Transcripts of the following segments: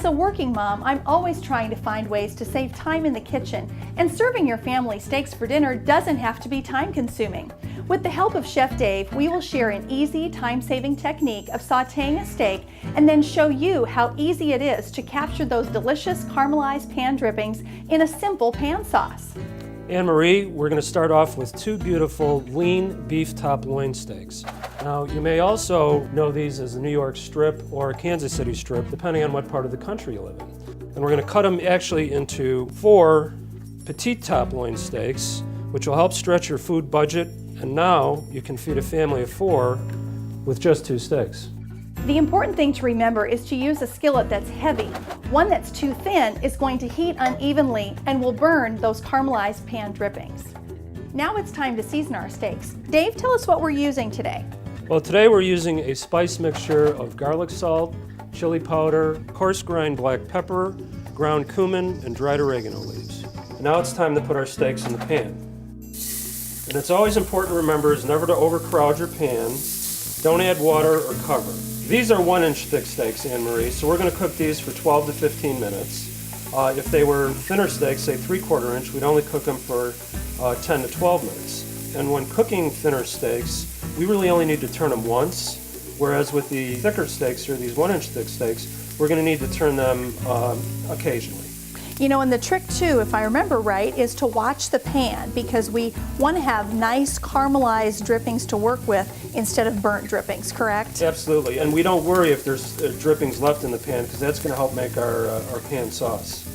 As a working mom, I'm always trying to find ways to save time in the kitchen, and serving your family steaks for dinner doesn't have to be time-consuming. With the help of Chef Dave, we will share an easy, time-saving technique of sautéing a steak and then show you how easy it is to capture those delicious caramelized pan drippings in a simple pan sauce. Anne-Marie, we're going to start off with two beautiful lean beef top loin steaks. Now, you may also know these as a New York strip or a Kansas City strip, depending on what part of the country you live in. And we're going to cut them actually into 4 petite top loin steaks, which will help stretch your food budget, and now you can feed a family of 4 with just 2 steaks. The important thing to remember is to use a skillet that's heavy. One that's too thin is going to heat unevenly and will burn those caramelized pan drippings. Now it's time to season our steaks. Dave, tell us what we're using today. Well, today we're using a spice mixture of garlic salt, chili powder, coarse grind black pepper, ground cumin, and dried oregano leaves. And now it's time to put our steaks in the pan. And it's always important to remember is never to overcrowd your pan. Don't add water or cover. These are 1-inch thick steaks, Anne-Marie, so we're going to cook these for 12 to 15 minutes. If they were thinner steaks, say 3/4 inch, we'd only cook them for 10 to 12 minutes. And when cooking thinner steaks, we really only need to turn them once, whereas with the thicker steaks, or these 1-inch thick steaks, we're going to need to turn them occasionally. You know, and the trick too, if I remember right, is to watch the pan, because we want to have nice caramelized drippings to work with instead of burnt drippings, correct? Absolutely, and we don't worry if there's drippings left in the pan, because that's going to help make our pan sauce.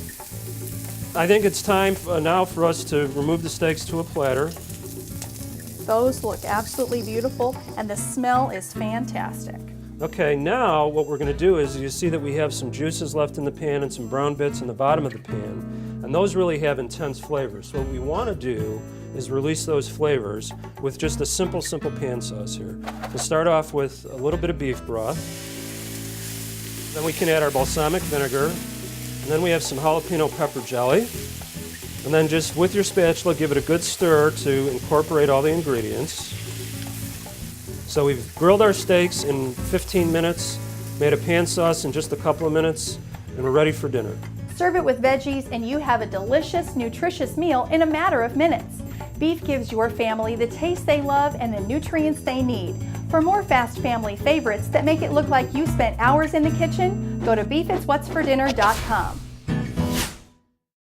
I think it's time now for us to remove the steaks to a platter. Those look absolutely beautiful, and the smell is fantastic. Okay, now what we're going to do is you see that we have some juices left in the pan and some brown bits in the bottom of the pan, and those really have intense flavors. So what we want to do is release those flavors with just a simple pan sauce here. We'll start off with a little bit of beef broth, then we can add our balsamic vinegar, and then we have some jalapeno pepper jelly, and then just with your spatula give it a good stir to incorporate all the ingredients. So we've grilled our steaks in 15 minutes, made a pan sauce in just a couple of minutes, and we're ready for dinner. Serve it with veggies and you have a delicious, nutritious meal in a matter of minutes. Beef gives your family the taste they love and the nutrients they need. For more fast family favorites that make it look like you spent hours in the kitchen, go to beefitswhatsfordinner.com.